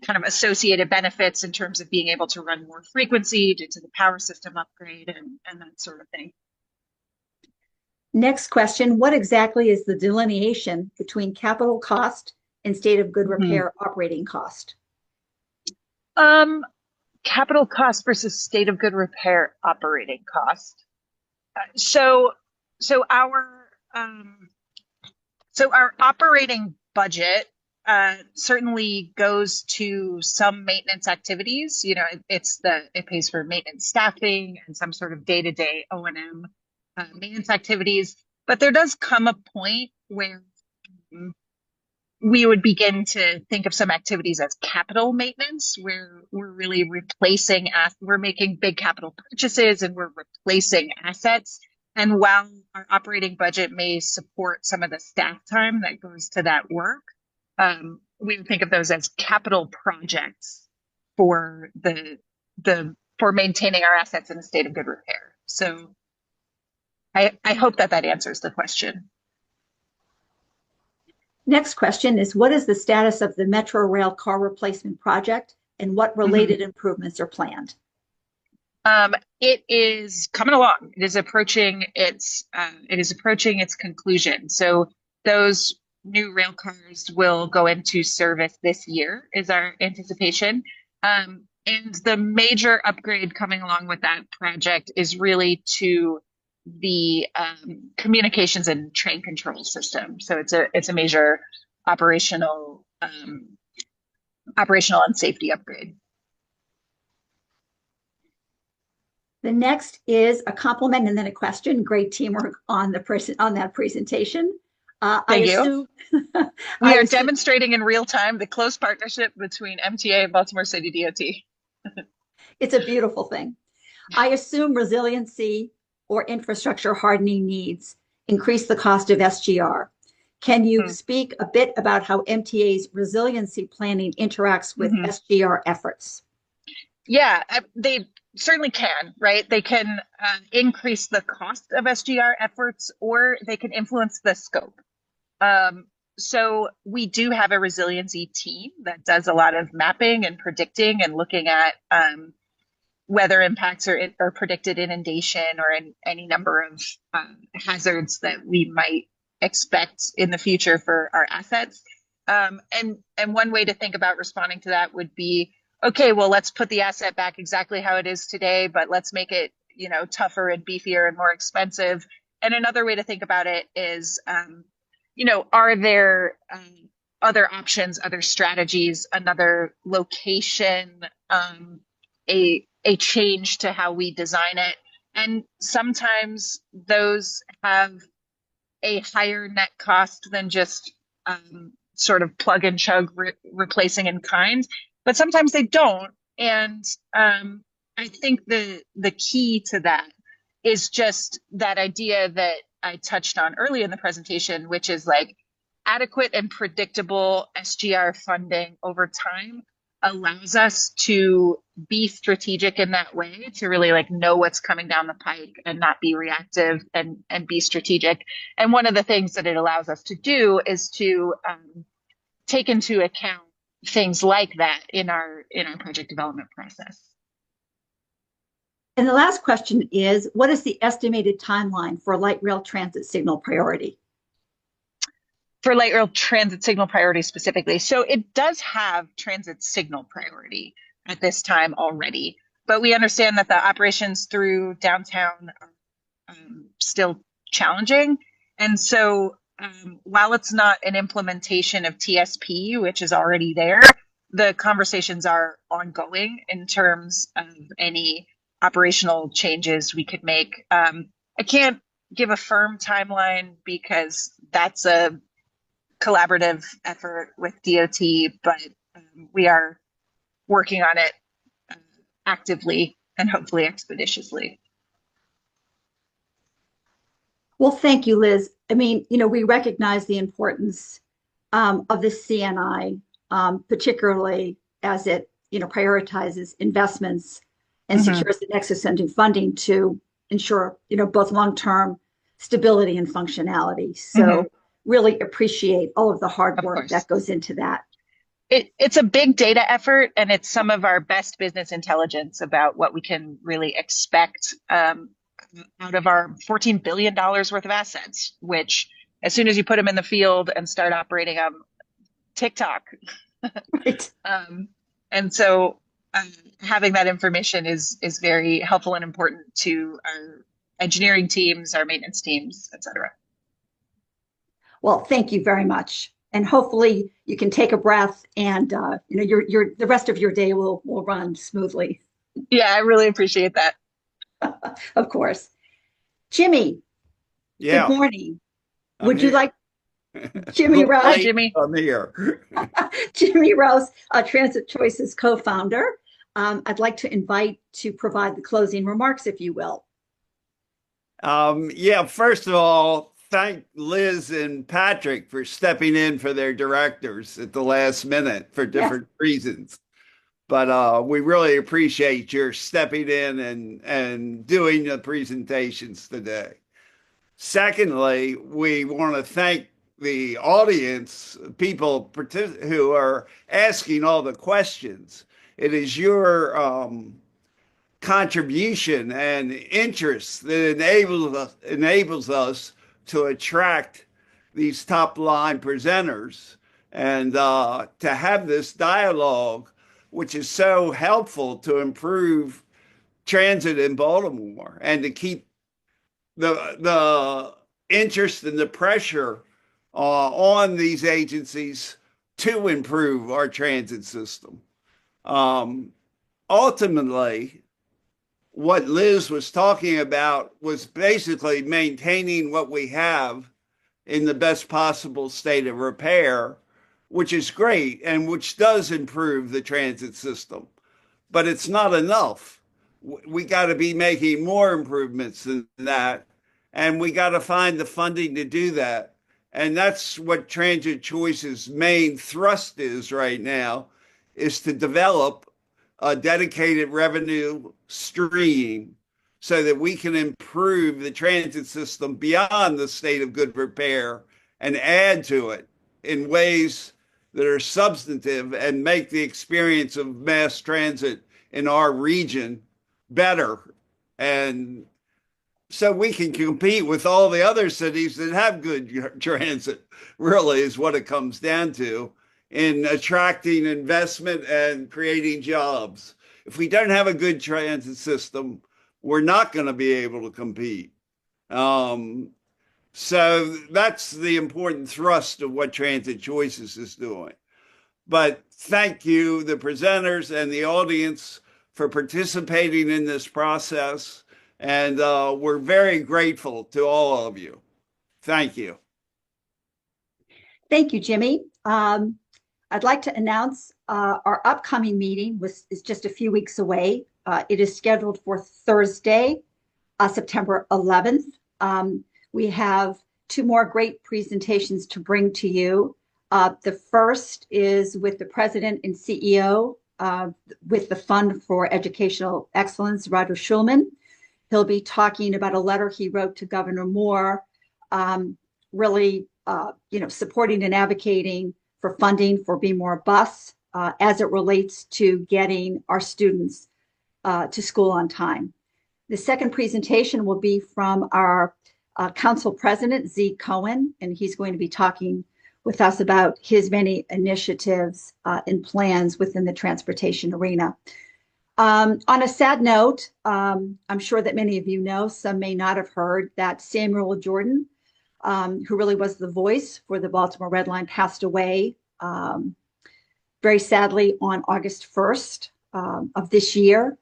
kind of associated benefits in terms of being able to run more frequency due to the power system upgrade and that sort of thing. Next question, what exactly is the delineation between capital cost and state of good repair operating cost? Capital cost versus state of good repair operating cost. So our operating budget certainly goes to some maintenance activities. You know, it pays for maintenance staffing and some sort of day-to-day O&M maintenance activities. But there does come a point where we would begin to think of some activities as capital maintenance, where we're really we're making big capital purchases and we're replacing assets. And while our operating budget may support some of the staff time that goes to that work, we would think of those as capital projects for for maintaining our assets in a state of good repair. So I hope that answers the question. Next question is, what is the status of the Metro Rail car replacement project and what related improvements are planned? It is coming along. It is approaching its conclusion. So those new rail cars will go into service this year, is our anticipation. And the major upgrade coming along with that project is really to the communications and train control system. So it's a major operational and safety upgrade. The next is a compliment and then a question. Great teamwork on that presentation. Thank you. We are demonstrating in real time the close partnership between MTA and Baltimore City DOT. It's a beautiful thing. I assume resiliency or infrastructure hardening needs increase the cost of SGR. Can you speak a bit about how MTA's resiliency planning interacts with SGR efforts? Yeah, they certainly can, right? They can increase the cost of SGR efforts, or they can influence the scope. So we do have a resiliency team that does a lot of mapping and predicting and looking at weather impacts or predicted inundation or any number of hazards that we might expect in the future for our assets. And one way to think about responding to that would be, okay, well, let's put the asset back exactly how it is today, but let's make it, tougher and beefier and more expensive. And another way to think about it is, are there other options, other strategies, another location, a change to how we design it? And sometimes those have a higher net cost than just sort of plug and chug replacing in kind, but sometimes they don't. And I think the key to that is just that idea that I touched on early in the presentation, which is like adequate and predictable SGR funding over time allows us to be strategic in that way, to really know what's coming down the pike and not be reactive and be strategic. And one of the things that it allows us to do is to take into account things like that in our project development process. And the last question is, what is the estimated timeline for light rail transit signal priority? For light rail transit signal priority specifically. So it does have transit signal priority at this time already, but we understand that the operations through downtown are still challenging. And so while it's not an implementation of TSP, which is already there, the conversations are ongoing in terms of any operational changes we could make. I can't give a firm timeline because that's a collaborative effort with DOT, but we are working on it actively and hopefully expeditiously. Well, thank you, Liz. I mean, we recognize the importance of the CNI, particularly as it, prioritizes investments and secures the nexus ending funding to ensure, both long-term stability and functionality. So really appreciate all of the hard work that goes into that. It's a big data effort, and it's some of our best business intelligence about what we can really expect out of our $14 billion worth of assets, which as soon as you put them in the field and start operating them, TikTok. Right. And so having that information is very helpful and important to our engineering teams, our maintenance teams, et cetera. Well, thank you very much. And hopefully you can take a breath and, the rest of your day will run smoothly. Yeah, I really appreciate that. Of course. Jimmy, Yeah. good morning. I'm You here. like Jimmy Rose? Hi, Jimmy. I'm here. Jimmy Rose, Transit Choices co-founder. I'd like to invite to provide the closing remarks, if you will. Yeah, first of all, thank Liz and Patrick for stepping in for their directors at the last minute for different reasons. But we really appreciate your stepping in and doing the presentations today. Secondly, we want to thank the audience, people who are asking all the questions. It is your contribution and interest that enables us to attract these top line presenters and to have this dialogue, which is so helpful to improve transit in Baltimore and to keep the interest and the pressure on these agencies to improve our transit system. Ultimately, what Liz was talking about was basically maintaining what we have in the best possible state of repair, which is great and which does improve the transit system. But it's not enough. We got to be making more improvements than that. And we got to find the funding to do that. And that's what Transit Choice's main thrust is right now, is to develop a dedicated revenue stream so that we can improve the transit system beyond the state of good repair and add to it in ways that are substantive and make the experience of mass transit in our region better. And so we can compete with all the other cities that have good transit, really is what it comes down to, in attracting investment and creating jobs. If we don't have a good transit system, we're not going to be able to compete. So that's the important thrust of what Transit Choices is doing. But thank you, the presenters and the audience, for participating in this process. And we're very grateful to all of you. Thank you. Thank you, Jimmy. I'd like to announce our upcoming meeting is just a few weeks away. It is scheduled for Thursday, September 11th. We have two more great presentations to bring to you. The first is with the president and CEO with the Fund for Educational Excellence, Roger Schulman. He'll be talking about a letter he wrote to Governor Moore, really, supporting and advocating for funding for Be More Bus as it relates to getting our students to school on time. The second presentation will be from our council president, Z. Cohen, and he's going to be talking with us about his many initiatives and plans within the transportation arena. On a sad note, I'm sure that many of you know, some may not have heard, that Samuel Jordan, who really was the voice for the Baltimore Red Line, passed away very sadly on August 1st of this year.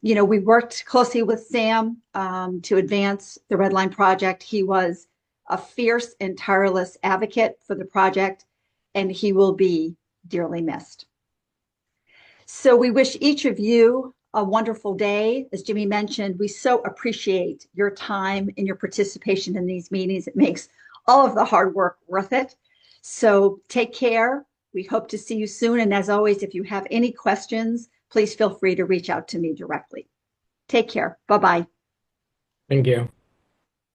We worked closely with Sam to advance the Red Line project. He was a fierce and tireless advocate for the project, and he will be dearly missed. So we wish each of you a wonderful day. As Jimmy mentioned, we so appreciate your time and your participation in these meetings. It makes all of the hard work worth it. So take care. We hope to see you soon. And as always, if you have any questions, please feel free to reach out to me directly. Take care. Bye-bye. Thank you.